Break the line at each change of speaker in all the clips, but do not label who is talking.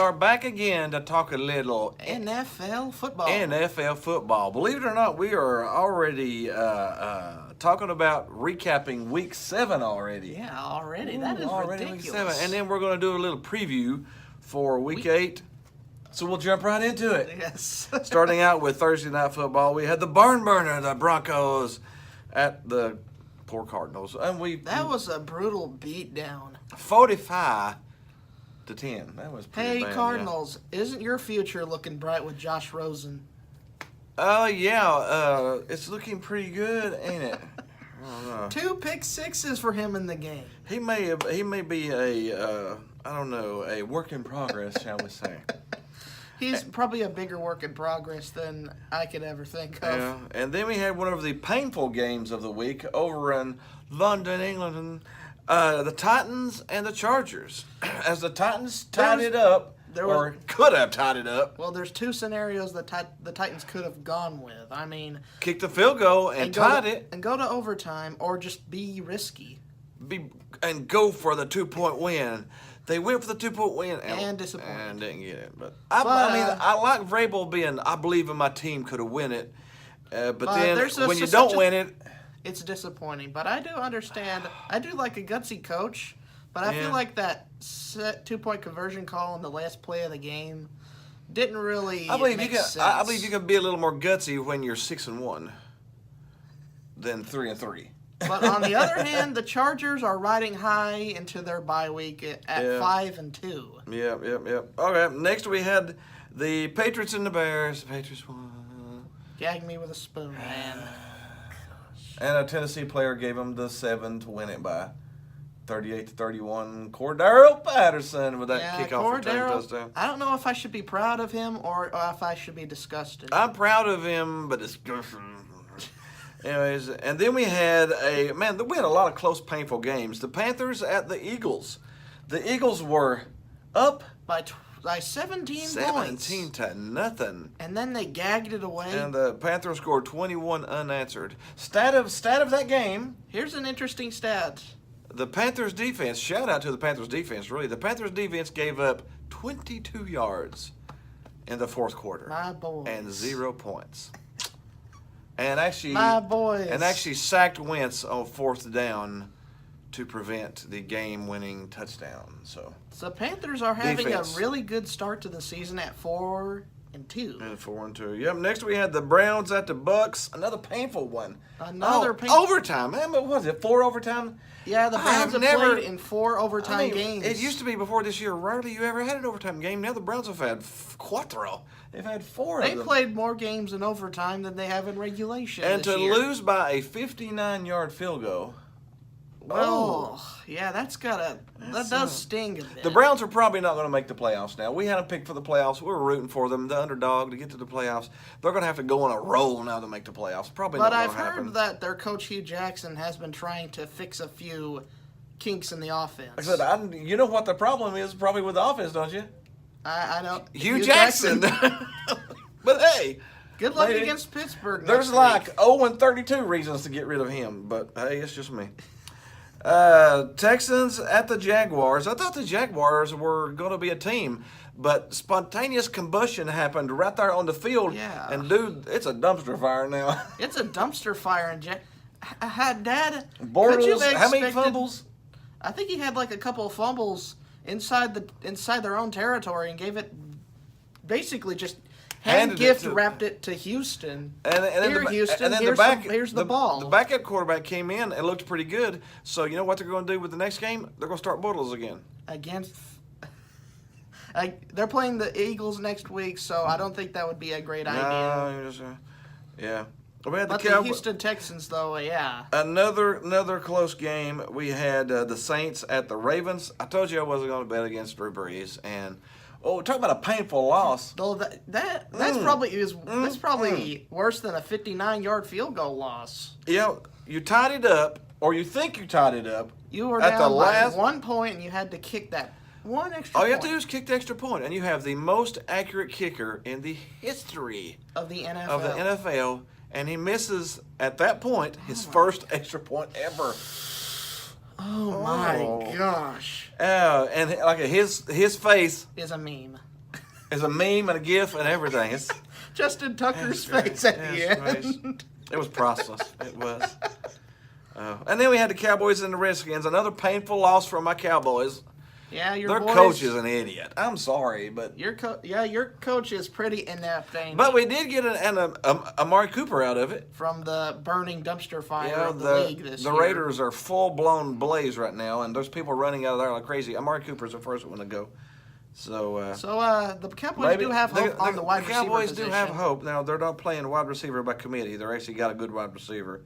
are back again to talk a little
NFL football.
NFL football. Believe it or not, we are already talking about recapping Week 7 already.
Yeah, already. That is
already
ridiculous.
Week 7. And then we're going to do a little preview for Week 8. So we'll jump right into it.
Yes.
Starting out with Thursday Night Football, we had the barn burner, the Broncos, at the poor Cardinals. And
that was a brutal beatdown.
45-10. That was pretty
Hey,
bad,
Cardinals, isn't your future looking bright with Josh Rosen?
It's looking pretty good, ain't it? I don't know.
2 pick sixes for him in the game.
He may be a work in progress, shall we say?
He's probably a bigger work in progress than I could ever think of.
Yeah, and then we had one of the painful games of the week over in London, England, the Titans and the Chargers. As the Titans tied it up, or could have tied it up.
Well, there's 2 scenarios that the Titans could have gone with. I mean,
kick the field goal and tied it.
And go to overtime, or just be risky.
And go for the 2-point win. They went for the 2-point win
and disappointed.
And didn't get it. But I like Vrabel being, I believe in my team could have win it. But then when you don't win it,
it's disappointing. But I do understand. I do like a gutsy coach. But I feel like that 2-point conversion call in the last play of the game didn't really make sense.
I believe you can be a little more gutsy when you're 6-1 than 3-3.
But on the other hand, the Chargers are riding high into their bye week at 5-2.
Yep. Okay, next we had the Patriots and the Bears. The Patriots won.
Gag me with a spoon, man.
And a Tennessee player gave them the 7 to win it by 38-31. Cordero Patterson with that kickoff return touchdown.
I don't know if I should be proud of him or if I should be disgusted.
I'm proud of him, but disgusted. Anyways, and then we had we had a lot of close, painful games. The Panthers at the Eagles. The Eagles were up
by 17 points.
17-0.
And then they gagged it away.
And the Panthers scored 21 unanswered. Stat of that game.
Here's an interesting stat.
The Panthers defense, shout out to the Panthers defense, really. The Panthers defense gave up 22 yards in the fourth quarter.
My boys.
And 0 points. And actually, sacked Wentz on 4th down to prevent the game-winning touchdown. So
the Panthers are having a really good start to the season at 4-2.
And 4-2. Yep. Next we had the Browns at the Bucks. Another painful one. Overtime. What was it? 4 overtime.
Yeah, the Browns have played in 4 overtime games.
It used to be before this year. Rarely you ever had an overtime game. Now the Browns have had 4. They've had 4 of them.
They played more games in overtime than they have in regulation.
And to lose by a 59-yard field goal.
Well, yeah, that does sting a bit.
The Browns are probably not going to make the playoffs now. We had them picked for the playoffs. We were rooting for them, the underdog, to get to the playoffs. They're going to have to go on a roll now to make the playoffs. Probably not going to happen.
But I've heard that their coach Hugh Jackson has been trying to fix a few kinks in the offense.
I said, you know what the problem is probably with the offense, don't you?
I don't.
Hugh Jackson. But hey.
Good luck against Pittsburgh.
There's like 0-32 reasons to get rid of him. But hey, it's just me. Texans at the Jaguars. I thought the Jaguars were going to be a team, but spontaneous combustion happened right there on the field.
Yeah.
And dude, it's a dumpster fire now.
It's a dumpster fire in Dad.
Bortles, how many fumbles?
I think he had like a couple of fumbles inside their own territory and gave it basically just wrapped it to Houston. Houston, here's the ball.
The backup quarterback came in and looked pretty good. So you know what they're going to do with the next game? They're going to start Bortles again.
They're playing the Eagles next week, so I don't think that would be a great idea.
Yeah.
But the Houston Texans, though, yeah.
Another close game. We had the Saints at the Ravens. I told you I wasn't going to bet against Drew Brees, and talk about a painful loss.
Though that's probably worse than a 59-yard field goal loss.
Yeah, you tied it up, or you think you tied it up.
You were down by 1 point, and you had to kick that one extra point.
All you have to do is kick the extra point, and you have the most accurate kicker in the history
of the NFL.
And he misses, at that point, his first extra point ever.
Oh my gosh!
And like his face
is a meme.
It's a meme and a GIF and everything. It's
Justin Tucker's face at the end.
It was priceless. It was. And then we had the Cowboys and the Redskins. Another painful loss for my Cowboys.
Yeah,
their coach is an idiot. I'm sorry, but
your coach is pretty inept.
But we did get Amari Cooper out of it
from the burning dumpster fire of the league this year.
The Raiders are full blown blaze right now, and there's people running out of there like crazy. Amari Cooper's the first one to go. So
the Cowboys do have hope on the wide receiver
Cowboys
position.
do have hope. Now, they're not playing wide receiver by committee. They're actually got a good wide receiver.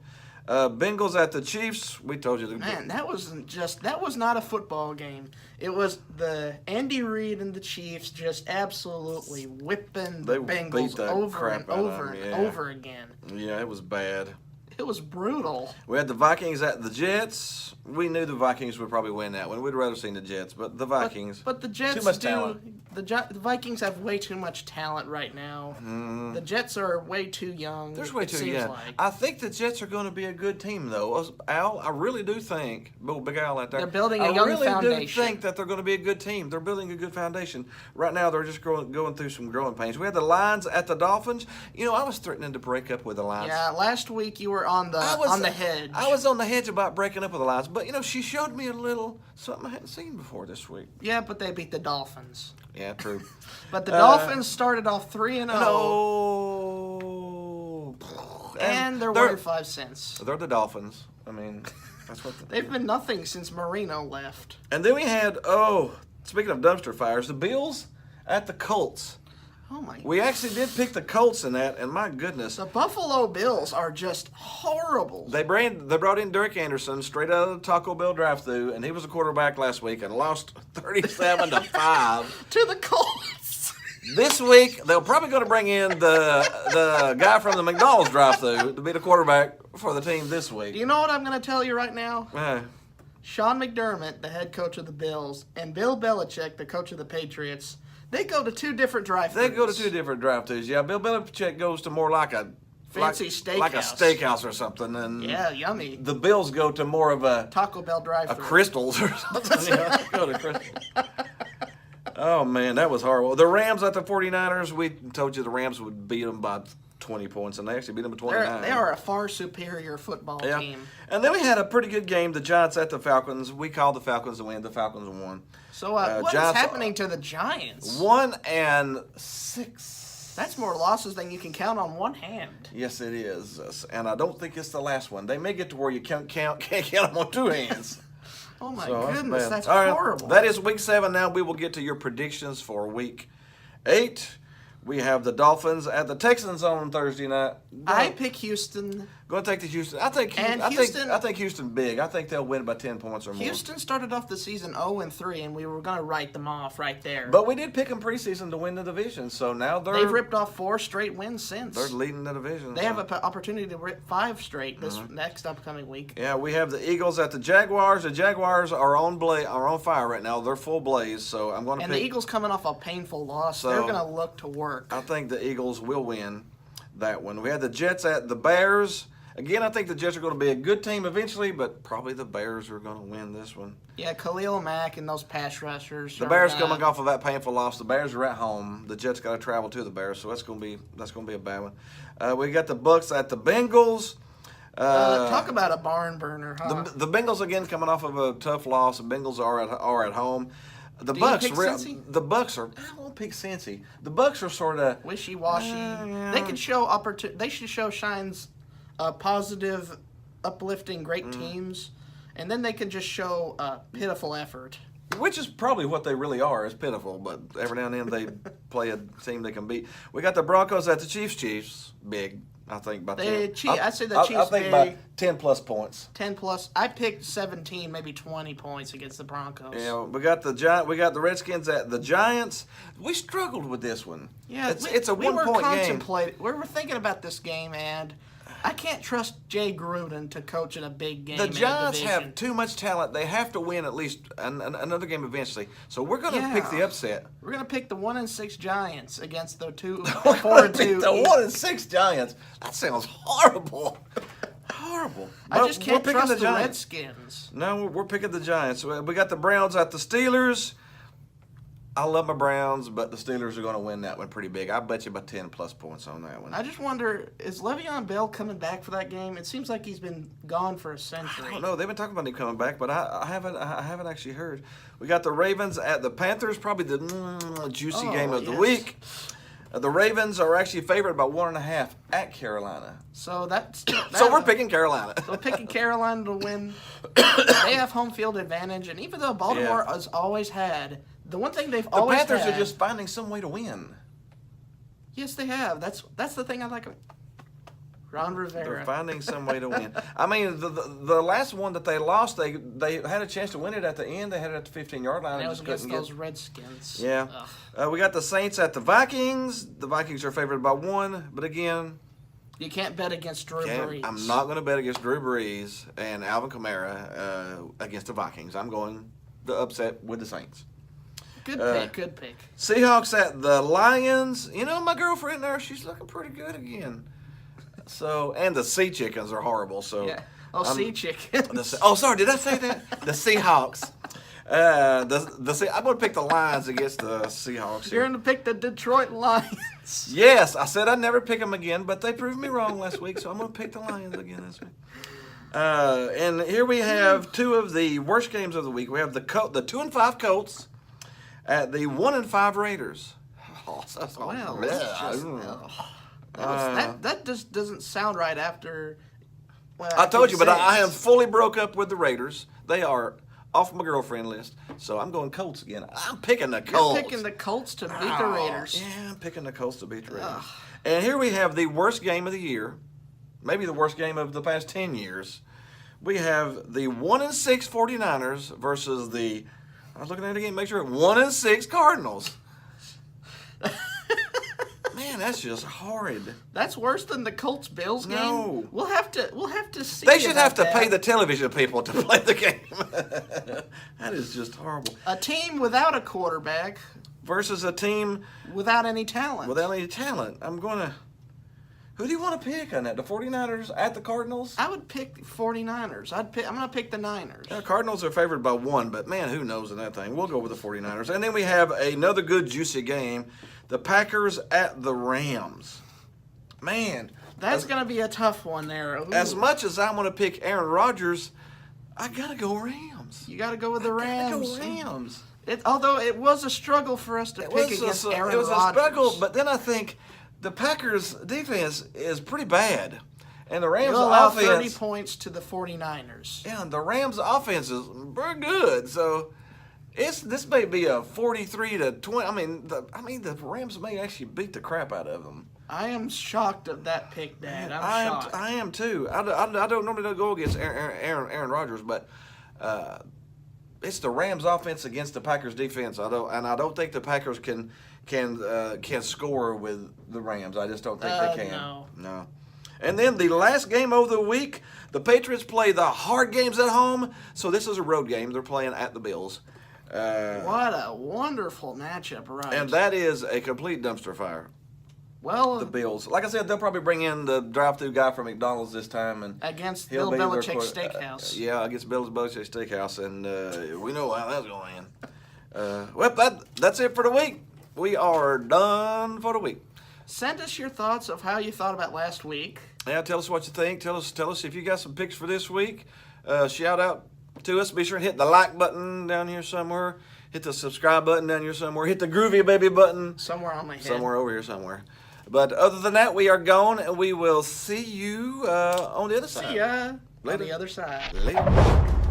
Bengals at the Chiefs. We told you.
Man, that was not a football game. It was the Andy Reid and the Chiefs just absolutely whipping the Bengals over and over again.
Yeah, it was bad.
It was brutal.
We had the Vikings at the Jets. We knew the Vikings would probably win that one. We'd rather seen the Jets, but the Vikings.
But the Jets
too much talent.
The Vikings have way too much talent right now. The Jets are way too young.
They're way too young. Like. I think the Jets are going to be a good team, though. Al, I really do think. Big Al out there.
They're building a young foundation.
I really do think that they're going to be a good team. They're building a good foundation. Right now, they're just going through some growing pains. We had the Lions at the Dolphins. You know, I was threatening to break up with the Lions.
Yeah, last week you were on the hedge.
I was on the hedge about breaking up with the Lions, but, you know, she showed me a little something I hadn't seen before this week.
Yeah, but they beat the Dolphins.
Yeah, true.
But the Dolphins started off 3-0.
No.
And they're worth 5 cents.
They're the Dolphins. I mean, that's what
they've been nothing since Marino left.
And then we had speaking of dumpster fires, the Bills at the Colts.
Oh my!
We actually did pick the Colts in that, and my goodness,
the Buffalo Bills are just horrible.
They brought in Derek Anderson straight out of the Taco Bell drive-thru, and he was a quarterback last week and lost 37-5
to the Colts.
This week they're probably going to bring in the guy from the McDonald's drive-thru to be the quarterback for the team this week.
You know what I'm going to tell you right now? Sean McDermott, the head coach of the Bills, and Bill Belichick, the coach of the Patriots. They go to 2 different drive-thrus.
They go to 2 different drive-thrus. Yeah, Bill Belichick goes to more like a
fancy steakhouse,
like a steakhouse or something, and
yeah, yummy.
The Bills go to more of a
Taco Bell drive-thru,
a Crystals or something. Go to Crystals. Oh man, that was horrible. The Rams at the 49ers. We told you the Rams would beat them by 20 points, and they actually beat them by 29.
They are a far superior football team.
And then we had a pretty good game. The Giants at the Falcons. We called the Falcons to win. The Falcons won.
So what is happening to the Giants?
1-6.
That's more losses than you can count on one hand.
Yes, it is. And I don't think it's the last one. They may get to where you can't count them on 2 hands.
Oh my goodness, that's
Right,
horrible.
that is week 7. Now we will get to your predictions for week 8. We have the Dolphins at the Texans on Thursday night.
I pick Houston.
Going to take the Houston. I think Houston big. I think they'll win by 10 points or more.
Houston started off the season 0-3, and we were going to write them off right there.
But we did pick them preseason to win the division, so now
they've ripped off 4 straight wins since.
They're leading the division.
They have an opportunity to rip 5 straight this next upcoming week.
Yeah, we have the Eagles at the Jaguars. The Jaguars are on fire right now. They're full blaze, so I'm going to pick.
And the Eagles coming off a painful loss. So they're going to look to work.
I think the Eagles will win that one. We had the Jets at the Bears. Again, I think the Jets are going to be a good team eventually, but probably the Bears are going to win this one.
Yeah, Khalil Mack and those pass rushers.
The Bears coming off of that painful loss. The Bears are at home. The Jets got to travel to the Bears, so that's going to be a bad one. We got the Bucks at the Bengals.
Talk about a barn burner, huh?
The Bengals again coming off of a tough loss. The Bengals are at home. The Bucks are. I won't pick Cincy. The Bucks are sort of
wishy-washy. They could show They should show signs. Positive, uplifting, great teams, and then they can just show pitiful effort.
Which is probably what they really are, is pitiful, but every now and then they play a team they can beat. We got the Broncos at the Chiefs, big, I think, by 10.
I say the Chiefs
I think by 10-plus points.
10-plus. I picked 17, maybe 20 points against the Broncos.
Yeah, we got the Redskins at the Giants. We struggled with this one.
Yeah,
it's a one-point game.
We were thinking about this game, and I can't trust Jay Gruden to coach in a big game.
The Giants have too much talent. They have to win at least another game eventually. So we're going to pick the upset.
We're going to pick the 1-6 Giants against the 4-2.
The 1-6 Giants. That sounds horrible. Horrible.
I just can't trust the Redskins.
No, we're picking the Giants. We got the Browns at the Steelers. I love my Browns, but the Steelers are going to win that one pretty big. I bet you about 10+ points on that one.
I just wonder, is Le'Veon Bell coming back for that game? It seems like he's been gone for a century.
I don't know. They've been talking about him coming back, but I haven't actually heard. We got the Ravens at the Panthers, probably the juicy game of the week. The Ravens are actually favored by 1.5 at Carolina.
So
so we're picking Carolina.
So picking Carolina to win. They have home field advantage, and even though Baltimore has always had the one thing they've always had.
The Panthers are just finding some way to win.
Yes, they have. That's the thing I like. Ron Rivera.
They're finding some way to win. I mean, the last one that they lost, they had a chance to win it at the end. They had it at the 15-yard line.
And it was against those Redskins.
Yeah. We got the Saints at the Vikings. The Vikings are favored by 1, but again,
you can't bet against Drew Brees.
I'm not going to bet against Drew Brees and Alvin Kamara against the Vikings. I'm going the upset with the Saints.
Good pick, good pick.
Seahawks at the Lions. You know, my girlfriend there, she's looking pretty good again. So, and the Sea Chickens are horrible. So,
yeah. Sea Chickens.
Sorry, did I say that? The Seahawks. I'm going to pick the Lions against the Seahawks.
You're going to pick the Detroit Lions.
Yes, I said I'd never pick them again, but they proved me wrong last week, so I'm going to pick the Lions again this week. And here we have 2 of the worst games of the week. We have the 2-5 Colts at the 1-5 Raiders.
That just doesn't sound right after. Well,
I told you, but I am fully broke up with the Raiders. They are off my girlfriend list, so I'm going Colts again. I'm picking the Colts.
You're picking the Colts to beat the Raiders.
Yeah, I'm picking the Colts to beat the Raiders. And here we have the worst game of the year, maybe the worst game of the past 10 years. We have the 1-6 49ers versus the, I was looking at it again, make sure, 1-6 Cardinals. Man, that's just horrid.
That's worse than the Colts Bills game.
No,
we'll have to see.
They should have to pay the television people to play the game. That is just horrible.
A team without a quarterback
versus a team
without any talent.
I'm gonna. Who do you want to pick on that? The 49ers at the Cardinals?
I would pick 49ers. I'm gonna pick the Niners.
Yeah, Cardinals are favored by 1, but man, who knows in that thing? We'll go with the 49ers. And then we have another good juicy game. The Packers at the Rams. Man.
That's going to be a tough one there. Ooh.
As much as I want to pick Aaron Rodgers, I got to go Rams.
You got to go with the Rams.
I got to go Rams.
Although it was a struggle for us to pick against Aaron Rodgers.
It was a struggle, but then I think the Packers' defense is pretty bad. And the Rams' offense.
30 points to the 49ers.
Yeah, and the Rams' offense is very good. So this may be a 43-20. I mean, the Rams may actually beat the crap out of them.
I am shocked at that pick, Dad. I'm shocked.
I am too. I don't normally go against Aaron Rodgers, but it's the Rams' offense against the Packers' defense. I don't think the Packers can score with the Rams. I just don't think they can. No. And then the last game of the week, the Patriots play the hard games at home. So this is a road game. They're playing at the Bills.
What a wonderful matchup, right?
And that is a complete dumpster fire.
Well,
the Bills. Like I said, they'll probably bring in the drive-thru guy from McDonald's this time, and
against Bill Belichick's Steakhouse.
Yeah, against Bill Belichick's Steakhouse, and we know how that's going to end. Well, that's it for the week. We are done for the week.
Send us your thoughts of how you thought about last week.
Yeah, tell us what you think. Tell us if you got some picks for this week. Shout out to us. Be sure to hit the like button down here somewhere. Hit the subscribe button down here somewhere. Hit the groovy baby button.
Somewhere on my head.
Somewhere over here somewhere. But other than that, we are gone, and we will see you on the other side.
See ya
Later.
on the other side.
Later.